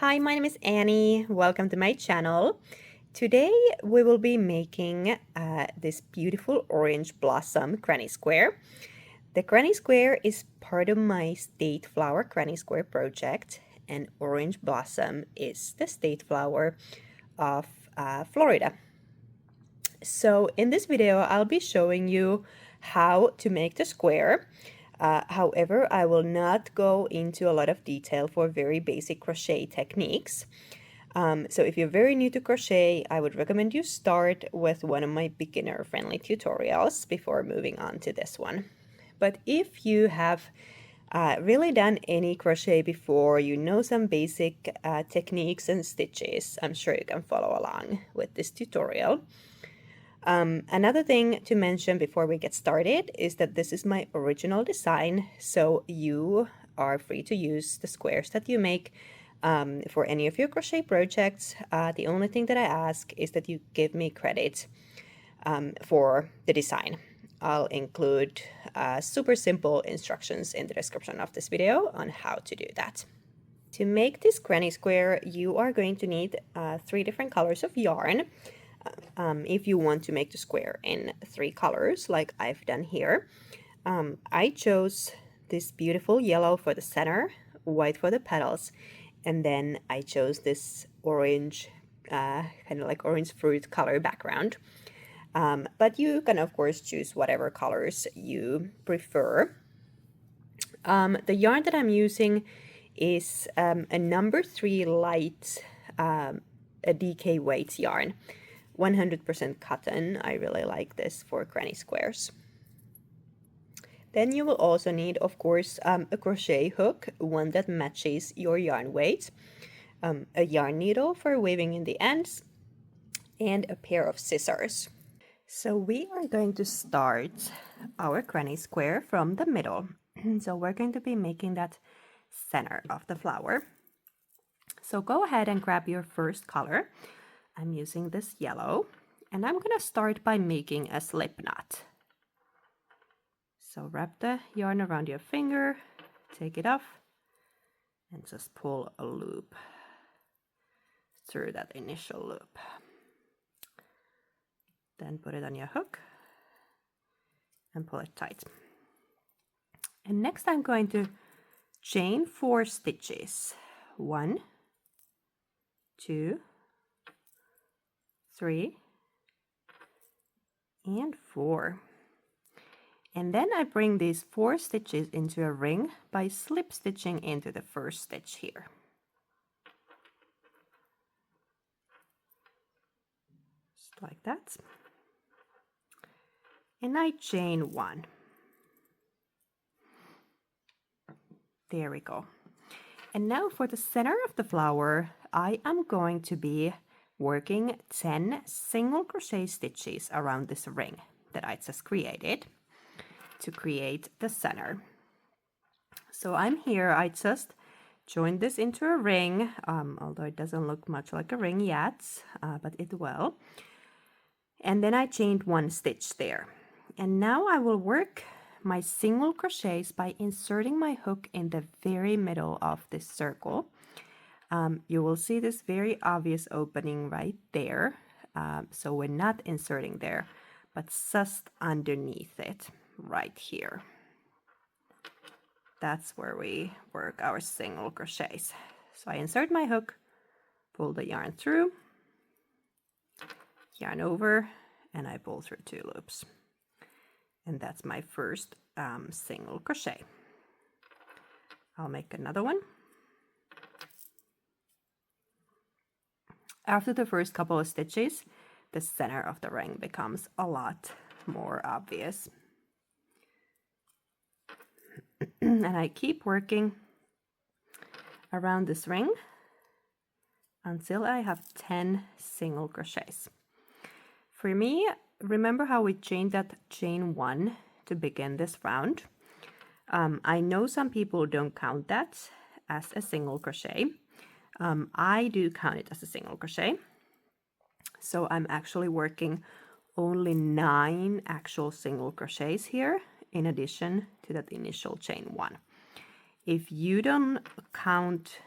Hi, my name is Annie. Welcome to my channel. Today we will be making this beautiful orange blossom granny square. The granny square is part of my state flower granny square project, and orange blossom is the state flower of Florida. So in this video I'll be showing you how to make the square. However, I will not go into a lot of detail for very basic crochet techniques. So if you're very new to crochet, I would recommend you start with one of my beginner-friendly tutorials before moving on to this one. But if you have really done any crochet before, you know some basic techniques and stitches, I'm sure you can follow along with this tutorial. Another thing to mention before we get started is that this is my original design, so you are free to use the squares that you make for any of your crochet projects. The only thing that I ask is that you give me credit for the design. I'll include super simple instructions in the description of this video on how to do that. To make this granny square, you are going to need 3 different colors of yarn. If you want to make the square in 3 colors like I've done here. I chose this beautiful yellow for the center, white for the petals, and then I chose this orange, kind of like orange fruit color background. But you can of course choose whatever colors you prefer. The yarn that I'm using is a number 3 light a DK weight yarn. 100% cotton. I really like this for granny squares. Then you will also need, of course, a crochet hook, one that matches your yarn weight, a yarn needle for weaving in the ends, and a pair of scissors. So we are going to start our granny square from the middle. So we're going to be making that center of the flower. So go ahead and grab your first color. I'm using this yellow, and I'm gonna start by making a slip knot. So wrap the yarn around your finger, take it off, and just pull a loop through that initial loop. Then put it on your hook and pull it tight. And next I'm going to chain 4 stitches. 1, 2, 3, and 4. And then I bring these 4 stitches into a ring by slip stitching into the first stitch here. Just like that. And I chain 1. There we go. And now for the center of the flower, I am going to be working 10 single crochet stitches around this ring that I just created to create the center. So I'm here, I just joined this into a ring, although it doesn't look much like a ring yet, but it will. And then I chained 1 stitch there. And now I will work my single crochets by inserting my hook in the very middle of this circle. You will see this very obvious opening right there. So we're not inserting there, but just underneath it, right here. That's where we work our single crochets. So I insert my hook, pull the yarn through, yarn over, and I pull through 2 loops. And that's my first single crochet. I'll make another one. After the first couple of stitches, the center of the ring becomes a lot more obvious. And I keep working around this ring until I have 10 single crochets. For me, remember how we chained that chain 1 to begin this round? I know some people don't count that as a single crochet. I do count it as a single crochet. So I'm actually working only 9 actual single crochets here in addition to that initial chain 1. If you don't count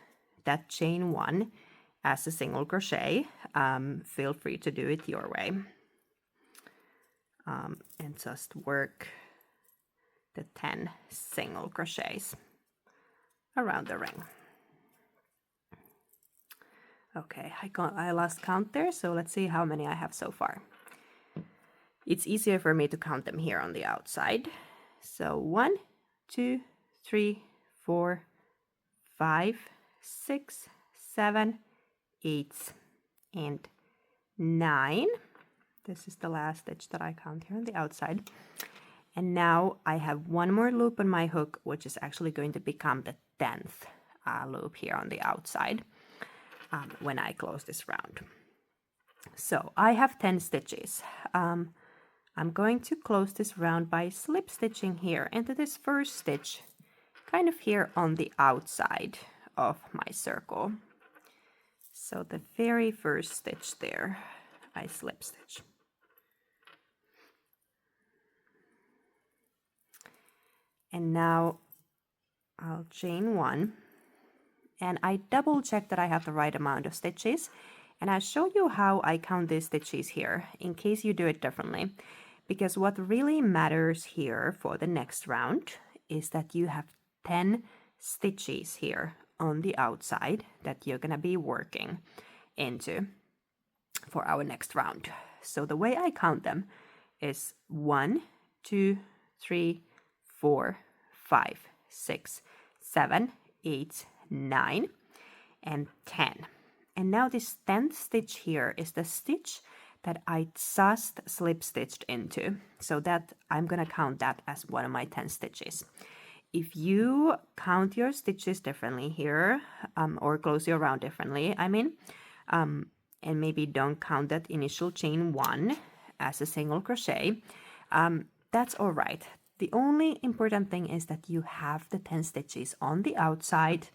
that chain 1 as a single crochet, feel free to do it your way. And just work the 10 single crochets around the ring. Okay, I lost count there, so let's see how many I have so far. It's easier for me to count them here on the outside. So 1, 2, 3, 4, 5, 6, 7, 8, and 9. This is the last stitch that I count here on the outside. And now I have one more loop on my hook, which is actually going to become the 10th loop here on the outside when I close this round. So I have 10 stitches. I'm going to close this round by slip stitching here into this first stitch, kind of here on the outside of my circle. So the very first stitch there, I slip stitch. And now I'll chain 1, and I double check that I have the right amount of stitches, and I'll show you how I count these stitches here in case you do it differently, because what really matters here for the next round is that you have 10 stitches here on the outside that you're gonna be working into for our next round. So the way I count them is 1, 2, 3, 4, 5, 6, 7, 8, 9, and 10. And now this 10th stitch here is the stitch that I just slip stitched into. So that I'm gonna count that as one of my 10 stitches. If you count your stitches differently here, or close your round differently, I mean, and maybe don't count that initial chain 1 as a single crochet, that's all right. The only important thing is that you have the 10 stitches on the outside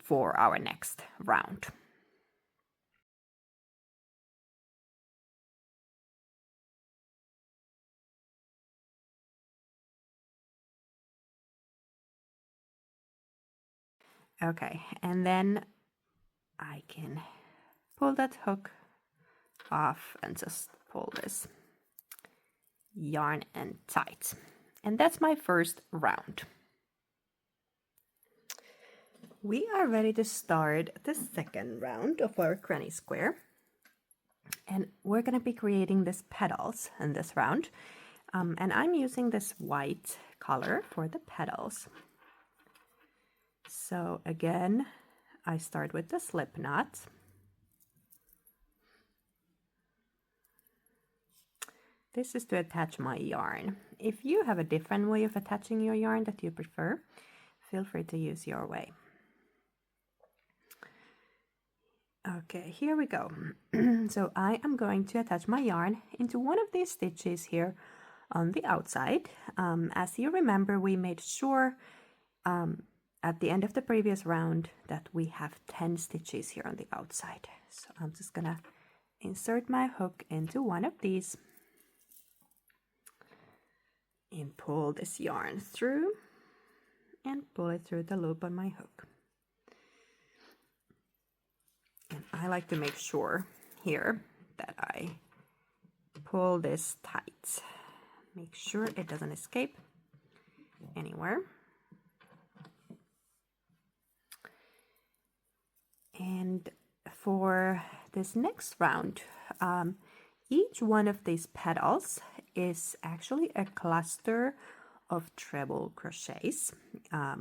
for our next round. Okay, and then I can pull that hook off and just pull this yarn and tight. And that's my first round. We are ready to start the second round of our granny square. And we're going to be creating these petals in this round. And I'm using this white color for the petals. So again, I start with the slip knot. This is to attach my yarn. If you have a different way of attaching your yarn that you prefer, feel free to use your way. Okay, here we go. So I am going to attach my yarn into one of these stitches here on the outside. As you remember, we made sure at the end of the previous round that we have 10 stitches here on the outside. So I'm just gonna insert my hook into one of these and pull this yarn through and pull it through the loop on my hook. And I like to make sure here that I pull this tight. Make sure it doesn't escape anywhere. And for this next round, each one of these petals is actually a cluster of treble crochets,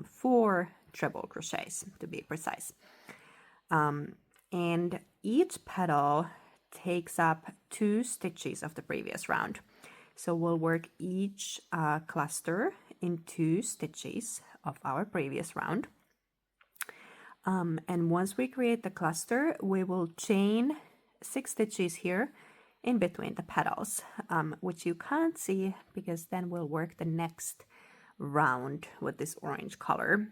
4 treble crochets to be precise. And each petal takes up 2 stitches of the previous round. So we'll work each cluster in 2 stitches of our previous round. And once we create the cluster, we will chain 6 stitches here in between the petals, which you can't see because then we'll work the next round with this orange color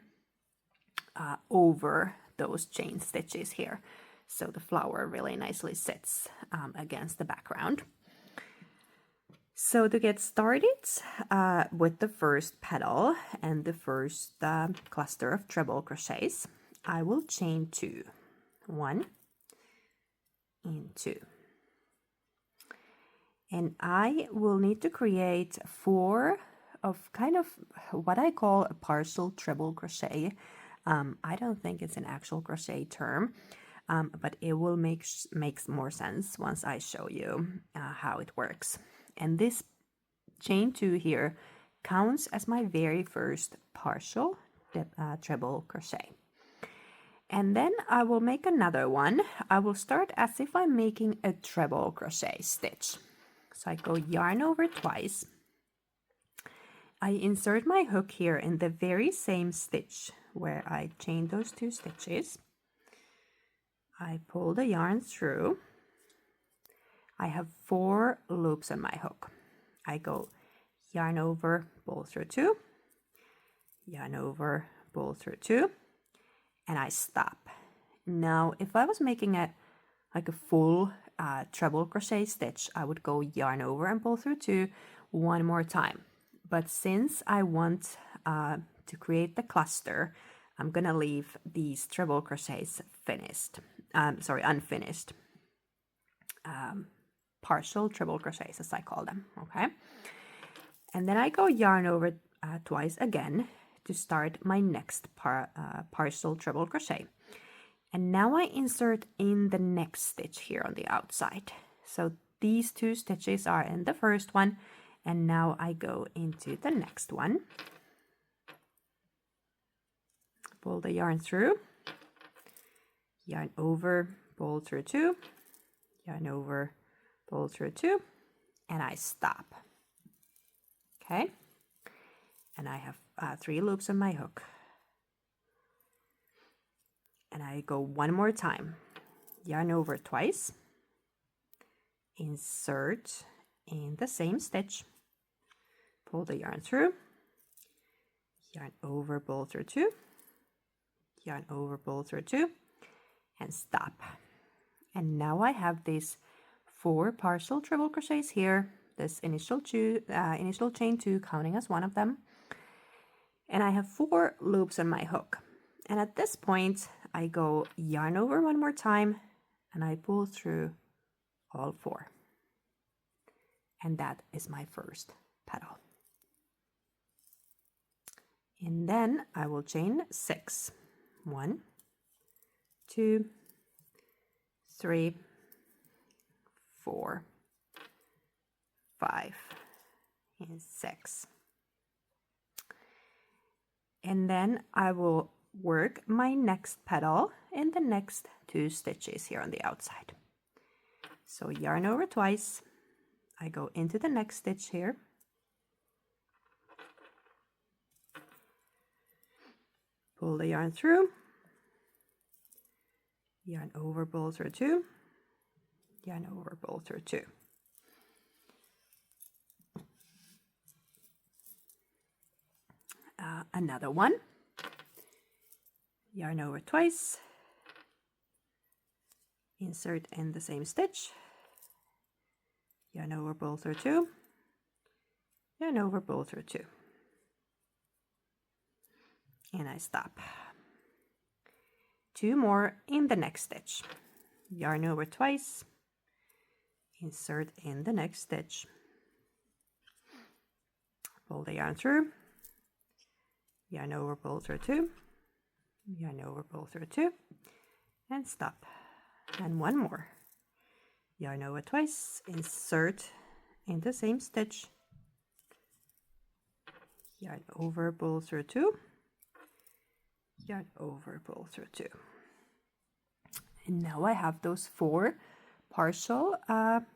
over those chain stitches here. So the flower really nicely sits against the background. So to get started with the first petal and the first cluster of treble crochets, I will chain 2. 1 and 2. And I will need to create 4 of kind of what I call a partial treble crochet. I don't think it's an actual crochet term, but it will makes more sense once I show you how it works. And this chain 2 here counts as my very first partial treble crochet. And then I will make another one. I will start as if I'm making a treble crochet stitch. So I go yarn over twice. I insert my hook here in the very same stitch where I chained those 2 stitches. I pull the yarn through. I have 4 loops on my hook. I go yarn over, pull through 2, yarn over, pull through 2, and I stop. Now, if I was making a full treble crochet stitch, I would go yarn over and pull through 2 one more time. But since I want to create the cluster, I'm gonna leave these treble crochets unfinished. Partial treble crochets, as I call them, okay? And then I go yarn over twice again to start my next partial treble crochet. And now I insert in the next stitch here on the outside. So these 2 stitches are in the first one, and now I go into the next one. Pull the yarn through, yarn over, pull through 2, yarn over, pull through 2, and I stop. Okay, and I have 3 loops on my hook. And I go one more time, yarn over twice, insert in the same stitch, pull the yarn through, yarn over, pull through 2, yarn over, pull through 2, and stop. And now I have these 4 partial treble crochets here, this initial chain 2 counting as one of them, and I have 4 loops on my hook. And at this point I go yarn over one more time and I pull through all 4, and that is my first petal. And then I will chain 6. 1, 2, 3, 4, 5, and 6. And then I will work my next petal in the next 2 stitches here on the outside. So yarn over twice, I go into the next stitch here, pull the yarn through, yarn over, pull through 2, yarn over, pull through 2. Another one, yarn over twice, insert in the same stitch, yarn over, pull through 2, yarn over, pull through 2, and I stop. 2 more in the next stitch, yarn over twice, insert in the next stitch, pull the yarn through, yarn over, pull through 2, yarn over, pull through 2, and stop. And 1 more, yarn over twice, insert in the same stitch, yarn over, pull through 2, yarn over, pull through 2. And now I have those 4 partial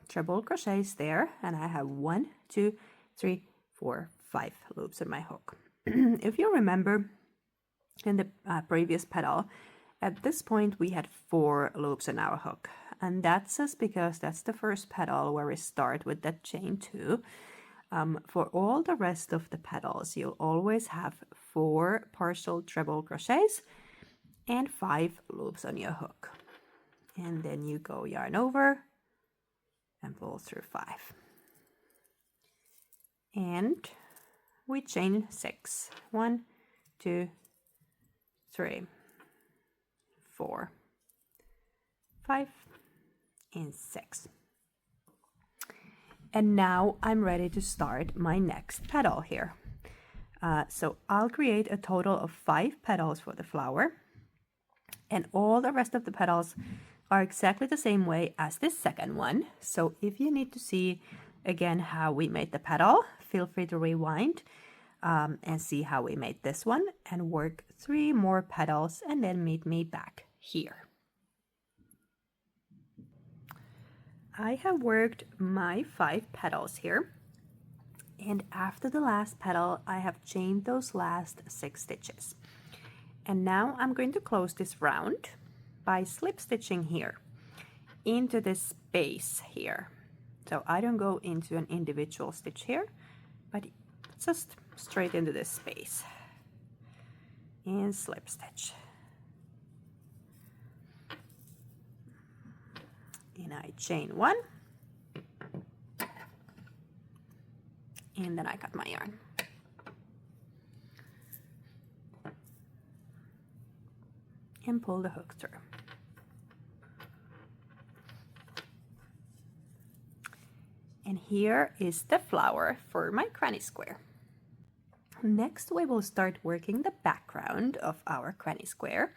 treble crochets there, and I have 1, 2, 3, 4, 5 loops in my hook. If you remember in the previous petal, at this point we had 4 loops in our hook, and that's just because that's the first petal where we start with that chain 2. For all the rest of the petals, you'll always have 4 partial treble crochets and 5 loops on your hook. And then you go yarn over and pull through 5. And we chain 6. 1, 2, 3, 4, 5, and 6. And now I'm ready to start my next petal here. So I'll create a total of 5 petals for the flower, and all the rest of the petals are exactly the same way as this second one. So if you need to see again how we made the petal, feel free to rewind and see how we made this one, and work 3 more petals and then meet me back here. I have worked my 5 petals here, and after the last petal I have chained those last 6 stitches. And now I'm going to close this round by slip stitching here into this space here. So I don't go into an individual stitch here, but just straight into this space and slip stitch. And I chain 1, and then I cut my yarn. And pull the hook through. And here is the flower for my granny square. Next we will start working the background of our granny square.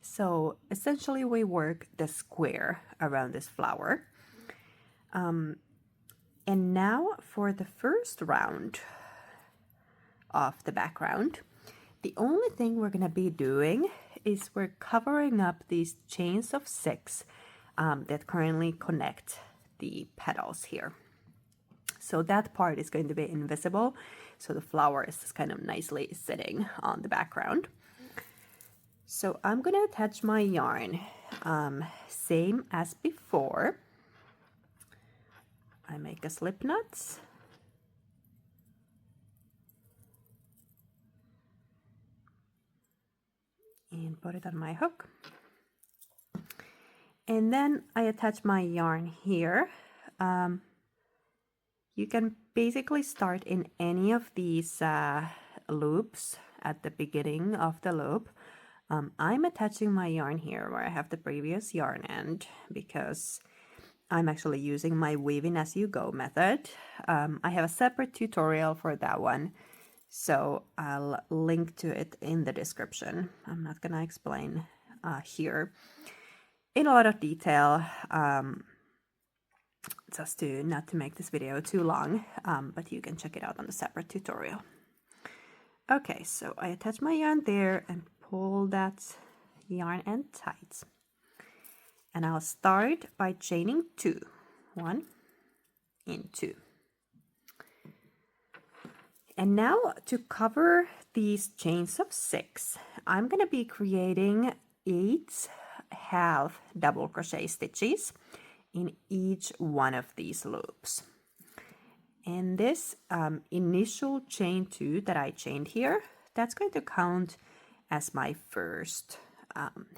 So essentially we work the square around this flower. And now for the first round of the background, the only thing we're going to be doing is we're covering up these chains of 6 that currently connect the petals here. So that part is going to be invisible, so the flower is just kind of nicely sitting on the background. So I'm going to attach my yarn same as before. I make a slip knot. And put it on my hook. And then I attach my yarn here. You can basically start in any of these loops at the beginning of the loop. I'm attaching my yarn here where I have the previous yarn end because I'm actually using my weaving as you go method. I have a separate tutorial for that one, so I'll link to it in the description. I'm not gonna explain here in a lot of detail, just not to make this video too long, but you can check it out on the separate tutorial. Okay, so I attach my yarn there and pull that yarn end tight. And I'll start by chaining 2. 1 and 2. And now to cover these chains of 6, I'm going to be creating 8 half double crochet stitches in each one of these loops. And this initial chain 2 that I chained here, that's going to count as my first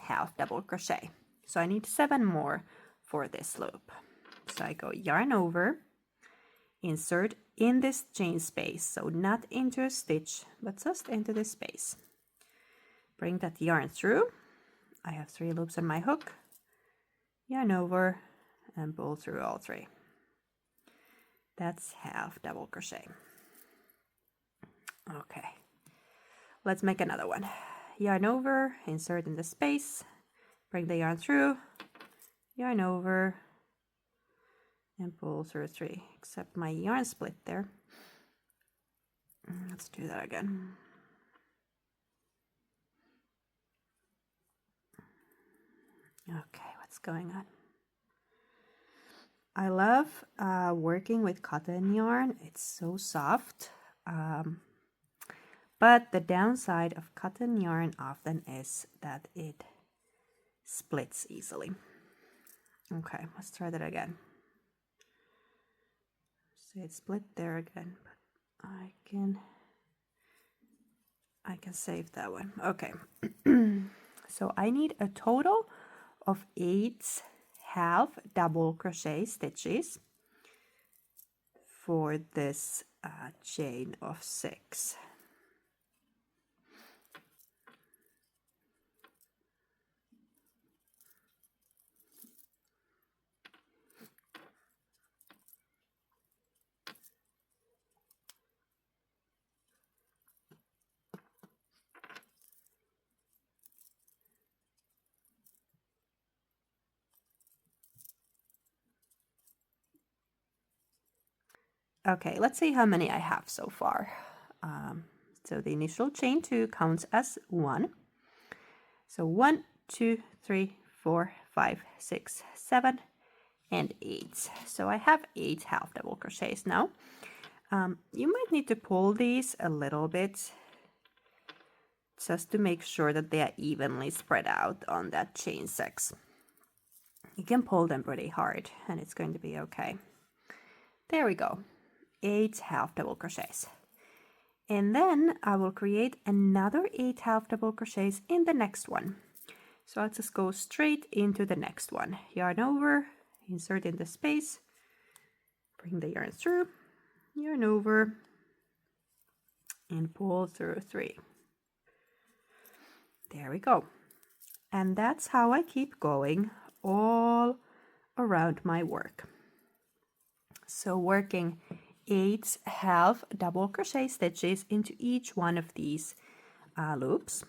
half double crochet. So I need 7 more for this loop. So I go yarn over, insert in this chain space, so not into a stitch, but just into this space. Bring that yarn through. I have 3 loops on my hook, yarn over, and pull through all 3. That's half double crochet. Okay, let's make another one. Yarn over, insert in the space, bring the yarn through, yarn over, and pull through 3, except my yarn split there. Let's do that again. Okay, what's going on? I love working with cotton yarn. It's so soft. But the downside of cotton yarn often is that it splits easily. Okay, let's try that again. See, it split there again, but I can save that one. Okay. So I need a total of 8 half double crochet stitches for this chain of 6. Okay, let's see how many I have so far. So the initial chain 2 counts as 1. So 1, 2, 3, 4, 5, 6, 7, and 8. So I have 8 half double crochets now. You might need to pull these a little bit just to make sure that they are evenly spread out on that chain 6. You can pull them pretty hard and it's going to be okay. There we go. 8 half double crochets. And then I will create another 8 half double crochets in the next one. So I'll just go straight into the next one. Yarn over, insert in the space, bring the yarn through, yarn over, and pull through 3. There we go. And that's how I keep going all around my work. So working 8 half double crochet stitches into each one of these loops.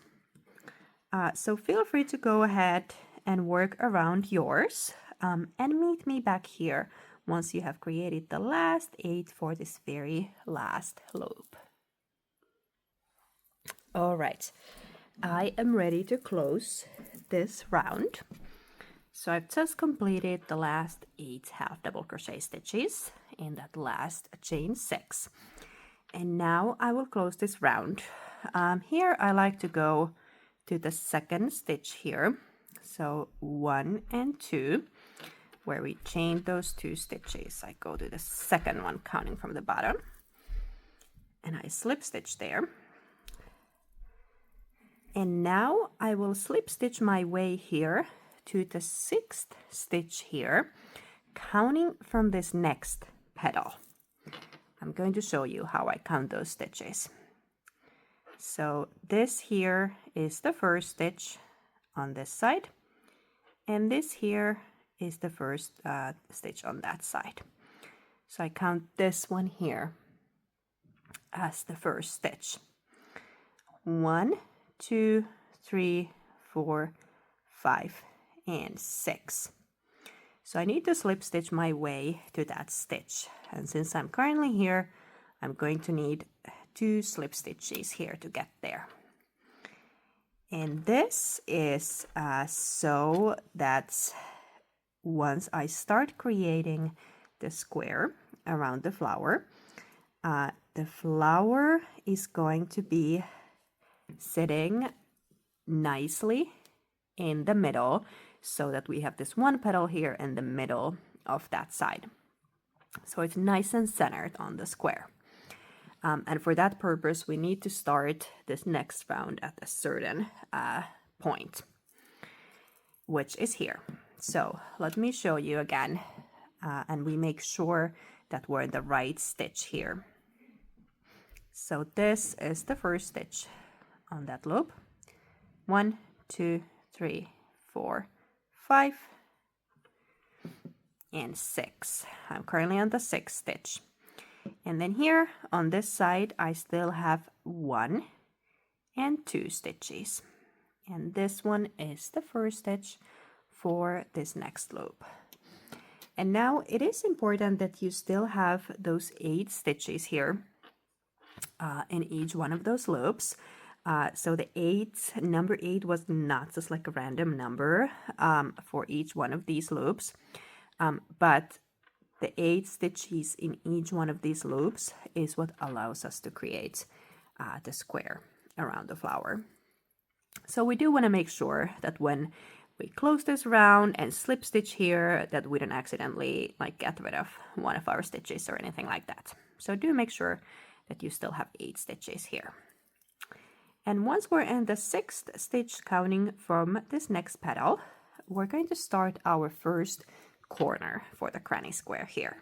So feel free to go ahead and work around yours and meet me back here once you have created the last 8 for this very last loop. All right, I am ready to close this round. So I've just completed the last 8 half double crochet stitches in that last chain 6. And now I will close this round. Here I like to go to the second stitch here. So 1 and 2, where we chain those 2 stitches. I go to the second one counting from the bottom. And I slip stitch there. And now I will slip stitch my way here to the 6th stitch here, counting from this next petal. I'm going to show you how I count those stitches. So this here is the first stitch on this side, and this here is the first stitch on that side. So I count this one here as the first stitch. 1, 2, 3, 4, 5, and 6. So I need to slip stitch my way to that stitch, and since I'm currently here, I'm going to need 2 slip stitches here to get there. And this is so that once I start creating the square around the flower is going to be sitting nicely in the middle, so that we have this one petal here in the middle of that side. So it's nice and centered on the square. And for that purpose, we need to start this next round at a certain point, which is here. So let me show you again, and we make sure that we're in the right stitch here. So this is the first stitch on that loop. 1, 2, 3, 4, 5, and 6. I'm currently on the 6th stitch. And then here on this side, I still have 1 and 2 stitches. And this one is the first stitch for this next loop. And now it is important that you still have those 8 stitches here in each one of those loops. So the number 8 was not just like a random number for each one of these loops, but the 8 stitches in each one of these loops is what allows us to create the square around the flower. So we do want to make sure that when we close this round and slip stitch here, that we don't accidentally like get rid of one of our stitches or anything like that. So do make sure that you still have 8 stitches here. And once we're in the 6th stitch counting from this next petal, we're going to start our first corner for the granny square here.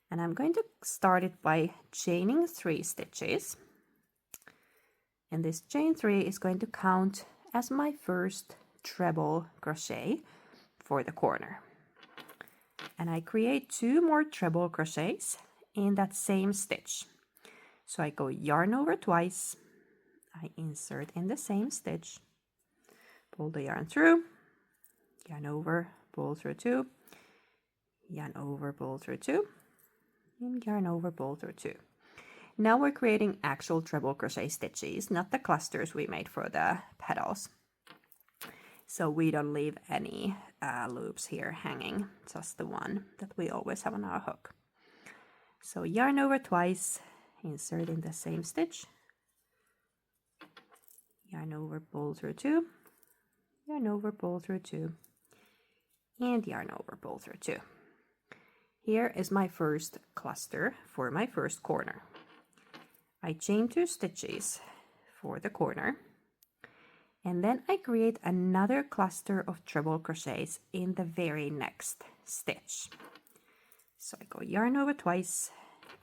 And I'm going to start it by chaining 3 stitches. And this chain 3 is going to count as my first treble crochet for the corner. And I create 2 more treble crochets in that same stitch. So I go yarn over twice, I insert in the same stitch, pull the yarn through, yarn over, pull through 2, yarn over, pull through 2, and yarn over, pull through 2. Now we're creating actual treble crochet stitches, not the clusters we made for the petals. So we don't leave any loops here hanging, just the one that we always have on our hook. So yarn over twice, insert in the same stitch, yarn over, pull through 2, yarn over, pull through 2, and yarn over, pull through 2. Here is my first cluster for my first corner. I chain 2 stitches for the corner, and then I create another cluster of treble crochets in the very next stitch. So I go yarn over twice,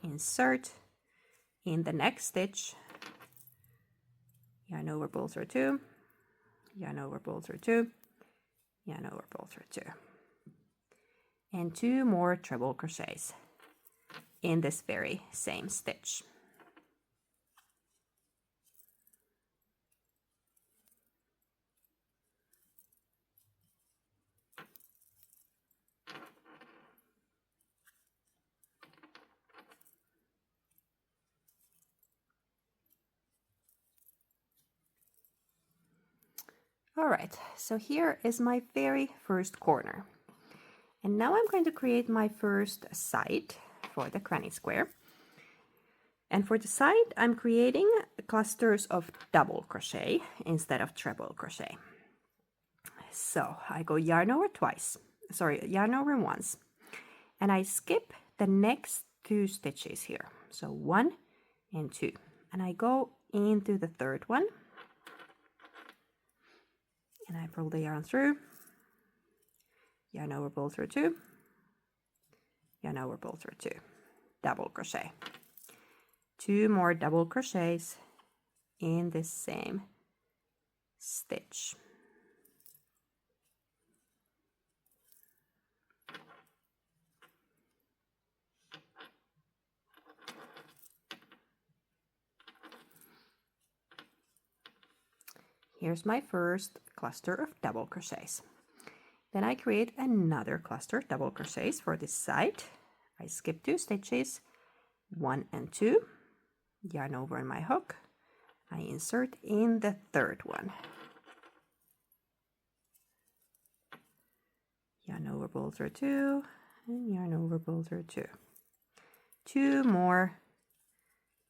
insert in the next stitch, yarn over, pull through 2, yarn over, pull through 2, yarn over, pull through 2, and 2 more treble crochets in this very same stitch. All right, so here is my very first corner. And now I'm going to create my first side for the granny square. And for the side, I'm creating clusters of double crochet instead of treble crochet. So I go yarn over once, and I skip the next 2 stitches here. So 1 and 2, and I go into the third one, and I pull the yarn through, yarn over, pull through 2, yarn over, pull through 2, double crochet. 2 more double crochets in this same stitch. Here's my first cluster of double crochets. Then I create another cluster of double crochets for this side. I skip 2 stitches, 1 and 2, yarn over in my hook. I insert in the third one. Yarn over, pull through 2, and yarn over, pull through 2. 2 more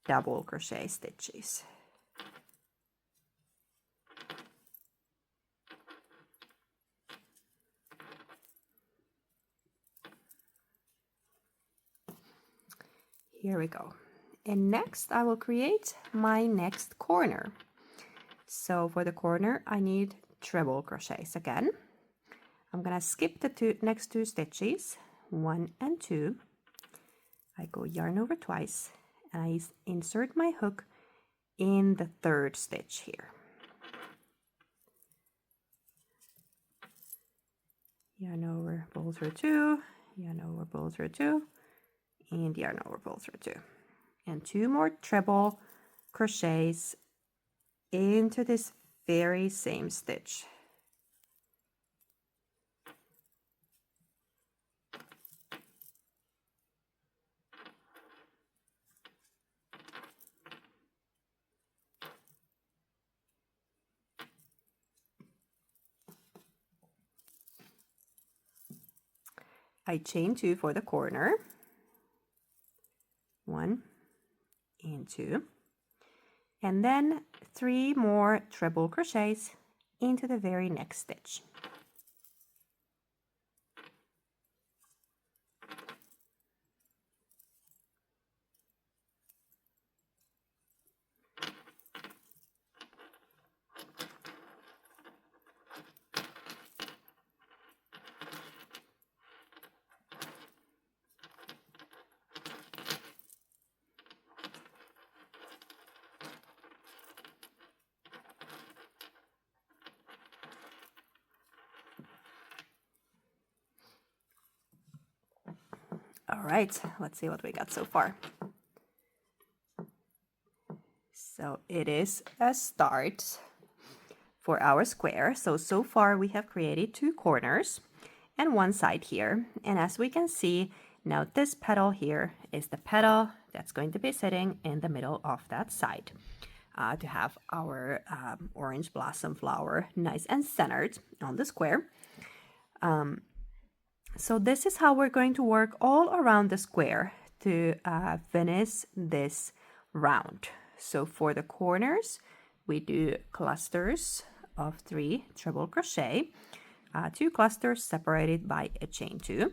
double crochet stitches. Here we go. And next I will create my next corner. So for the corner I need treble crochets again. I'm gonna skip the next 2 stitches, 1 and 2. I go yarn over twice, and I insert my hook in the third stitch here. Yarn over, pull through 2, yarn over, pull through 2, and yarn over, pull through 2. And 2 more treble crochets into this very same stitch. I chain 2 for the corner, 1 and 2, and then 3 more treble crochets into the very next stitch. All right, let's see what we got so far. So it is a start for our square. So far we have created 2 corners and 1 side here. And as we can see, Now this petal here is the petal that's going to be sitting in the middle of that side to have our orange blossom flower nice and centered on the square. So this is how we're going to work all around the square to finish this round. So for the corners, we do clusters of 3 treble crochet, 2 clusters separated by a chain 2.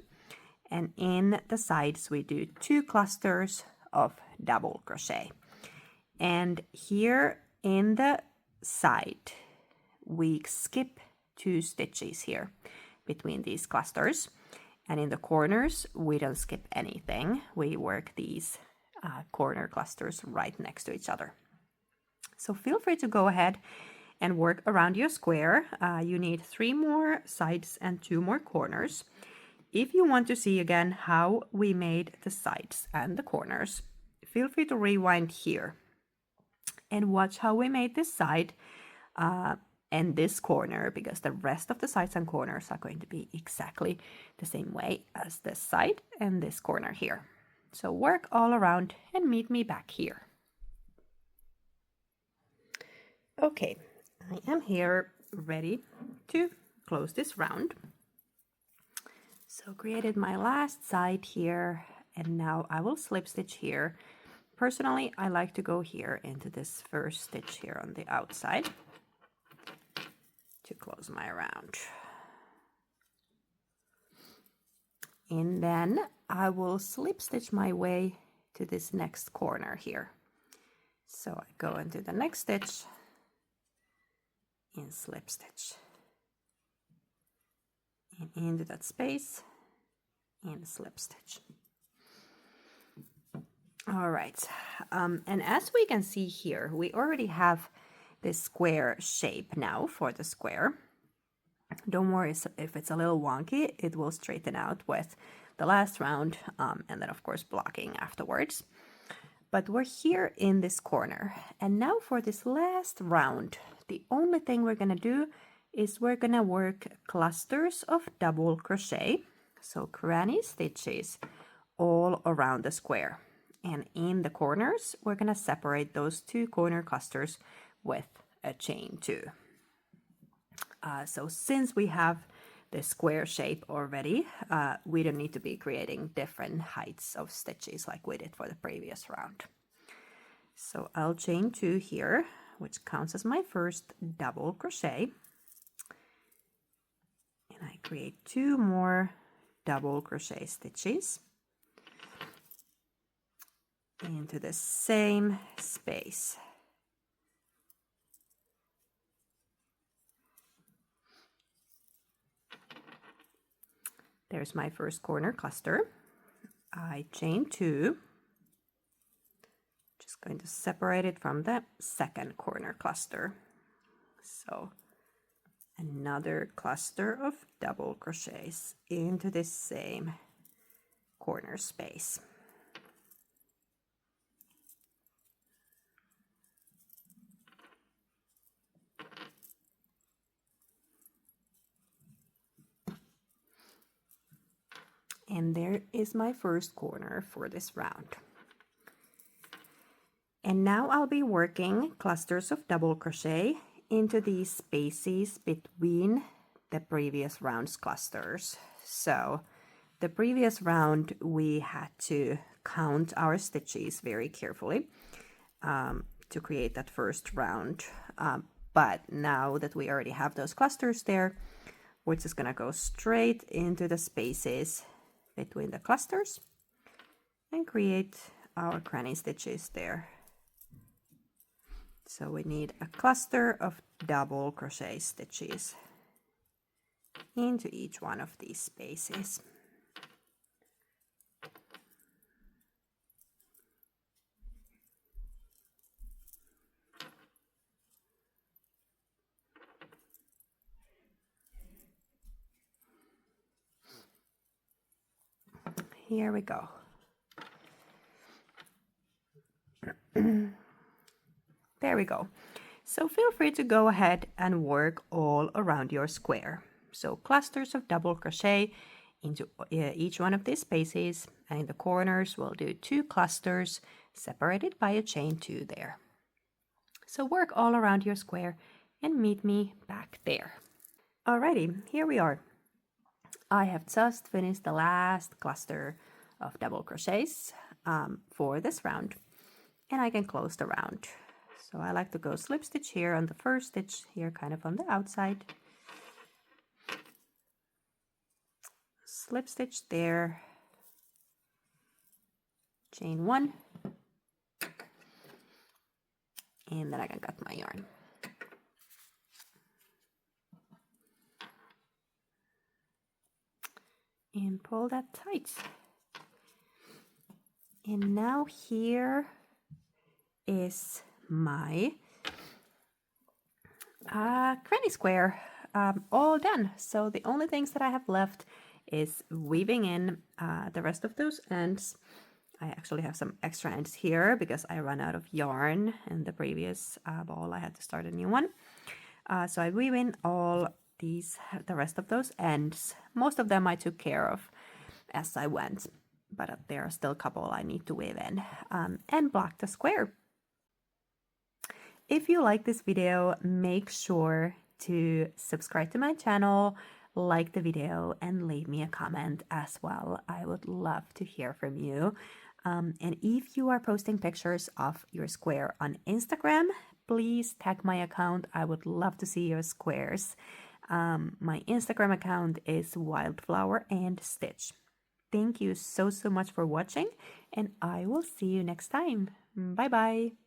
And in the sides, we do 2 clusters of double crochet. And here in the side, we skip 2 stitches here between these clusters. And in the corners, we don't skip anything. We work these corner clusters right next to each other. So feel free to go ahead and work around your square. You need 3 more sides and 2 more corners. If you want to see again how we made the sides and the corners, feel free to rewind here and watch how we made this side and this corner, because the rest of the sides and corners are going to be exactly the same way as this side and this corner here. So work all around and meet me back here. Okay, I am here ready to close this round. So created my last side here, and now I will slip stitch here. Personally, I like to go here into this first stitch here on the outside to close my round. And then I will slip stitch my way to this next corner here. So I go into the next stitch and slip stitch. And into that space and slip stitch. All right, and as we can see here, we already have this square shape now for the square. Don't worry if it's a little wonky, it will straighten out with the last round and then of course blocking afterwards. But we're here in this corner, and now for this last round, the only thing we're gonna do is we're gonna work clusters of double crochet, so granny stitches all around the square. And in the corners, we're gonna separate those 2 corner clusters with a chain 2. So since we have the square shape already, we don't need to be creating different heights of stitches like we did for the previous round. So I'll chain 2 here, which counts as my first double crochet. And I create 2 more double crochet stitches into the same space. There's my first corner cluster. I chain 2, just going to separate it from the second corner cluster. So another cluster of double crochets into this same corner space. And there is my first corner for this round. And now I'll be working clusters of double crochet into these spaces between the previous round's clusters. So the previous round we had to count our stitches very carefully to create that first round. But now that we already have those clusters there, we're just gonna go straight into the spaces between the clusters and create our granny stitches there. So we need a cluster of double crochet stitches into each one of these spaces. Here we go. There we go. So feel free to go ahead and work all around your square. So clusters of double crochet into each one of these spaces and in the corners we'll do 2 clusters separated by a chain 2 there. So work all around your square and meet me back there. Alrighty, here we are. I have just finished the last cluster of double crochets for this round, and I can close the round. So I like to go slip stitch here on the first stitch here, kind of on the outside. Slip stitch there, chain 1, and then I can cut my yarn. And pull that tight. And now here is my granny square all done. So the only things that I have left is weaving in the rest of those ends. I actually have some extra ends here because I ran out of yarn in the previous ball. I had to start a new one. So I weave in all the rest of those ends. Most of them I took care of as I went, but there are still a couple I need to weave in and block the square. If you like this video, make sure to subscribe to my channel, like the video, and leave me a comment as well. I would love to hear from you. And if you are posting pictures of your square on Instagram, please tag my account. I would love to see your squares. My Instagram account is Wildflower and Stitch. Thank you so much for watching, and I will see you next time. Bye bye.